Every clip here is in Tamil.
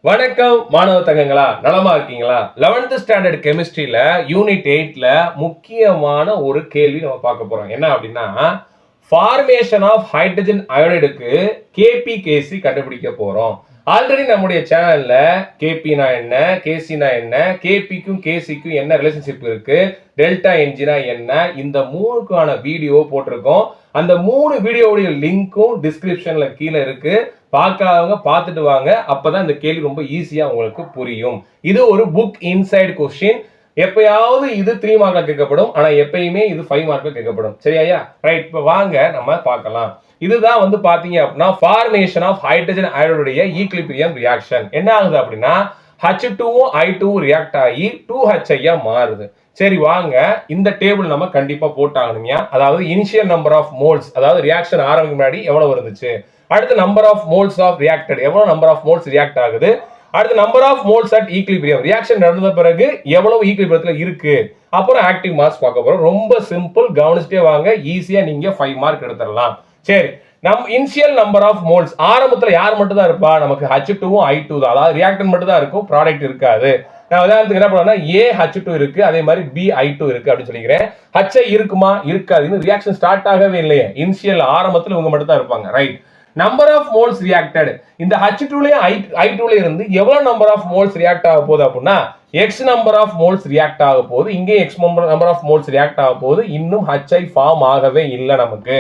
வணக்கம் மாணவ தங்கங்களா, நலமா இருக்கீங்களா? 11th ஸ்டாண்டர்ட் கெமிஸ்ட்ரியில யூனிட் 8ல முக்கியமான ஒரு கேள்வி நம்ம பார்க்க போறோம். என்ன அப்படின்னா, ஃபார்மேஷன் ஆஃப் ஹைட்ரஜன் அயோடைடுக்கு கேபிகேசி கண்டுபிடிக்க போறோம். ஆல்ரெடி நம்முடைய சேனல்ல கேபினா என்ன, கேசினா என்ன, கேபிக்கும் கேசிக்கும் என்ன ரிலேஷன்ஷிப் இருக்கு, டெல்டா என்ஜினா என்ன, இந்த மூணுக்கான வீடியோ போட்டிருக்கோம். அந்த 3 வீடியோவுடைய லிங்க்கும் டிஸ்கிரிப்ஷன்ல கீழே இருக்கு. பார்க்காதவங்க பார்த்துட்டு வாங்க. அப்பதான் இந்த கேள்வி ரொம்ப ஈஸியா உங்களுக்கு புரியும். இது ஒரு புக் இன்சைட் கொஸ்டின். எப்பயாவது இது 3 மார்க்ல கேட்கப்படும். ஆனா எப்பயுமே இது 5 மார்க்ல கேட்கப்படும். சரியா? ரைட். இப்ப வாங்க நம்ம பார்க்கலாம். இதுதான் வந்து பாத்தீங்க அப்படின்னா ஃபார்மேஷன் ஆஃப் ஹைட்ரஜன் அயோடைடுடைய ஈக்லிபிரியம் ரியாக்ஷன். என்ன ஆகுது அப்படின்னா H2வும் I2வும் ரியாக்ட் ஆகி 2HI மாறுது. சரி வாங்க, இந்த டேபிள் நம்ம கண்டிப்பா போட்டாகணும்யா. அதாவது இனிஷியல் நம்பர் ஆஃப் மோல்ஸ், அதாவது ரியாக்ஷன் ஆரம்பிக்கும் முன்னாடி எவ்வளவு இருந்துச்சு, அடுத்து number of moles of reacted, எவ்வளவு நம்பர் ஆஃப் மோல்ஸ் ரியாக்ட் ஆகுது, அடுத்து number of moles at equilibrium, reaction நடந்த பிறகு எவ்வளவு ஈக்லிபிரியத்துல இருக்கு, அப்புறம் ஆக்டிவ் மாஸ் பார்க்க போறோம். ரொம்ப சிம்பிள், கவனிச்சுட்டே வாங்க. ஈஸியா நீங்க 5 மார்க் எடுத்துடலாம். சரி, நம் இனிஷியல் நம்பர் ஆஃப் மோல்ஸ் ஆரம்பத்துல யார் மட்டும் தான் இருப்பா, நமக்கு H2வும் I2 தான். அதாவது ரியாக்டன் மட்டும் தான் இருக்கும், ப்ராடக்ட் இருக்காது. நான் உதாரணத்துக்கு என்ன பண்ணுவேன்னா AH2 இருக்கு, அதே மாதிரி BI2 இருக்கு அப்படின்னு சொல்லிக்கிறேன். HI இருக்குமா, இருக்காது. ரியாக்ஷன் ஸ்டார்ட் ஆகவே இல்லையே, இனிஷியல் ஆரம்பத்துல இவங்க மட்டும் தான் இருப்பாங்க. Right. Number of moles reacted, இந்த H2லயும் I2ல இருந்து எவ்வளவு நம்பர் ஆஃப் மோல்ஸ் ரியாக்ட் ஆக போகுது அப்படின்னா X number of moles react ஆக போகுது. இங்கே X number of moles react ஆக போகுது. இன்னும் HI ஃபார்ம் ஆகவே இல்லை நமக்கு.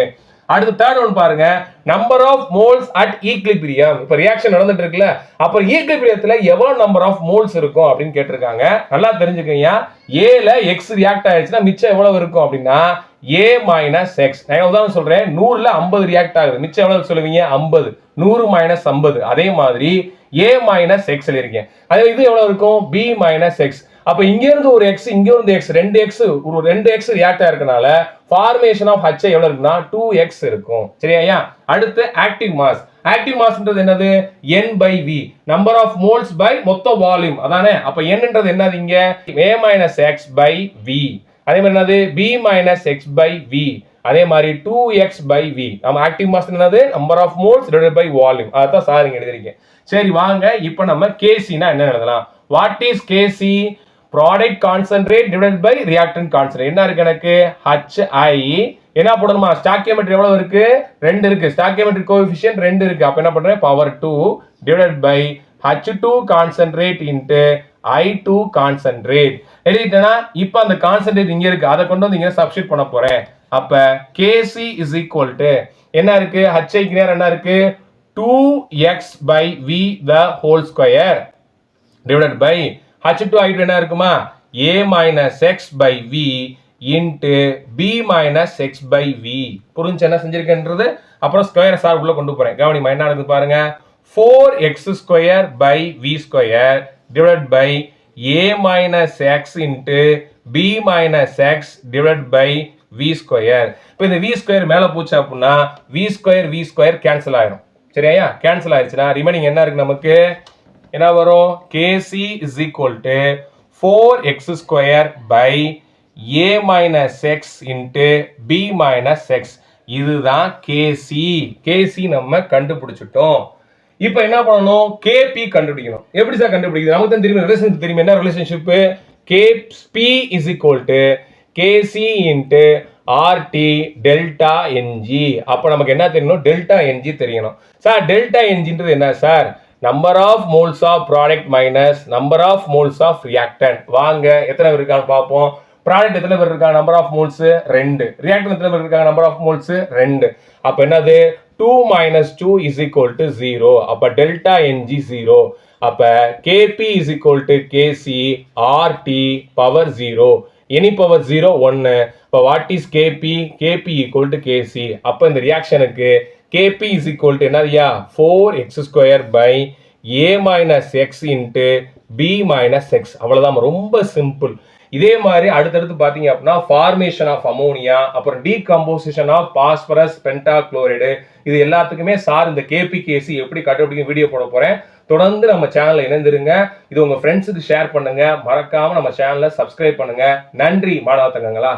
அடுத்து தேர்ட் ஒன் பாருங்க, number of moles at equilibrium. இப்ப ரியாக்ஷன் நடந்துட்டு இருக்குல்ல, அப்ப ஈக்லிபிரியத்துல எவ்வளவு நம்பர் ஆஃப் மோல்ஸ் இருக்கும் அப்படின்னு கேட்டிருக்காங்க. நல்லா தெரிஞ்சுக்கங்க. ஏல எக்ஸ் ரியாக்ட் ஆயிடுச்சுன்னா மிச்சம் எவ்வளவு இருக்கும் அப்படின்னா A minus X. நான் உதாரணம் சொல்றேன், 100ல 50 ரியாக்ட் ஆகுது, மிச்சம் எவ்வளவு சொல்லுவீங்க, 50. 100 minus 50. அதே மாதிரி A minus X இருக்கேன். அதே இது எவ்வளவு இருக்கும், B minus X. அப்ப இங்க இருந்து ஒரு X, இங்க இருந்து X, 2X, ஒரு 2X ரியாக்ட் ஆயிருக்கனால ஃபார்மேஷன் ஆஃப் HI எவ்வளவு இருக்குன்னா 2X இருக்கும். சரியா? அடுத்து ஆக்டிவ் மாஸ். ஆக்டிவ் மாஸ்ன்றது என்னது, N by V, number of moles by மொத்த வால்யூம் அதானே. அப்ப Nன்றது என்னது, இங்க A minus X by V. அதே மாதிரி என்னது, B minus X by V. அதே மாதிரி 2X by V. நம்ம ஆக்டிவ் மாஸ் என்னது, number of moles divided by volume. அதான் சார் இங்க எழுதிருக்கேன். சரி வாங்க, இப்போ நம்ம கேசினா என்ன எழுதலாம். What is KC? Product concentrate divided by reactant concentrate. என்ன இருக்கு எனக்கு, HI. என்ன போடணுமா, ஸ்டாக்கியோமெட்ரி எவ்வளவு இருக்கு, 2 இருக்கு. ஸ்டாக்கியோமெட்ரி கோஎஃபிஷியன்ட் 2 இருக்கு. அப்ப என்ன பண்றேன், power 2 divided by H2 concentrate into I2 concentrate. எழுதிட்டேனா? இப்போ அந்த கான்சென்ட்ரேட் இங்க இருக்கு, அதை கொண்டு வந்து இங்க சப்ஸ்டிட்யூட் பண்ண போறேன். அப்ப KC is equal to என்ன இருக்கு, HI க்கு நேரா என்ன இருக்கு, 2X by V the whole square divided by H2 I2 என்ன இருக்குமா, A minus X by V into B minus X by V. புரிஞ்சு என்ன செஞ்சிருக்கேன்றது. அப்புறம் ஸ்கொயர் சார் உள்ள கொண்டு போறேன். கவனிமா என்ன நடக்குது பாருங்க, 4x square by V square divided by A minus X into B minus X divided by V square. இப்போ இந்த V square மேல போச்சு அப்படின்னா V square கேன்சல் ஆயிரும். சரியா? கேன்சல் ஆயிருச்சுன்னா ரிமைனிங் என்ன இருக்கு நமக்கு, என்ன வரும், KC is equal to 4x square by A minus X into B minus X. இதுதான் KC. KC நம்ம கண்டுபிடிச்சிட்டோம். இப்போ என்ன பண்ணணும், KP கண்டுபிடிக்கணும். எப்படி சார் கண்டுபிடிக்கிறது, நமக்கு தான் தெரியும், ரிலேஷன்ஷிப் தெரியும். என்ன relationship, KP is equal to KC into RT delta NG. அப்ப நமக்கு என்ன தெரியணும், டெல்டா NG தெரியணும். சார் டெல்டா NGன்றது என்ன sir, number of moles of product minus number of moles of reactant. வாங்க எத்தனை பேர் இருக்கான்னு பார்ப்போம். ப்ராடக்ட் எத்தனை பேர் இருக்காங்க, நம்பர் ஆஃப் மோல்ஸ் 2. ரியாக்டன்ட் எத்தனை பேர் இருக்காங்க, நம்பர் ஆஃப் மோல்ஸ் 2. அப்ப என்னது, 2 minus 2 is equal to 0. அப்ப டெல்டா NG 0. அப்ப KP is equal to KC RT power 0. Any power 0 1. அப்ப what is KP? KP equal to KC. அப்ப இந்த ரியாக்ஷனுக்கு KP is equal to என்னதுயா, 4x square by A minus X into B minus X. அவ்வளவுதான், ரொம்ப சிம்பிள். இதே மாதிரி அடுத்தடுத்து பாத்தீங்க அப்படின்னா ஃபார்மேஷன் ஆஃப் அமோனியா, அப்புறம் டீகம்போசிஷன் ஆஃப் பாஸ்பரஸ் பென்டாக்ளோரைடு, இது எல்லாத்துக்குமே சார் இந்த KPKC எப்படி கண்டுபிடிக்க வீடியோ போட போறேன். தொடர்ந்து நம்ம சேனல்ல இணைந்திருங்க. இது உங்க ஃப்ரெண்ட்ஸுக்கு ஷேர் பண்ணுங்க. மறக்காம நம்ம சேனலை சப்ஸ்கிரைப் பண்ணுங்க. நன்றி மாணவ தங்கங்களா.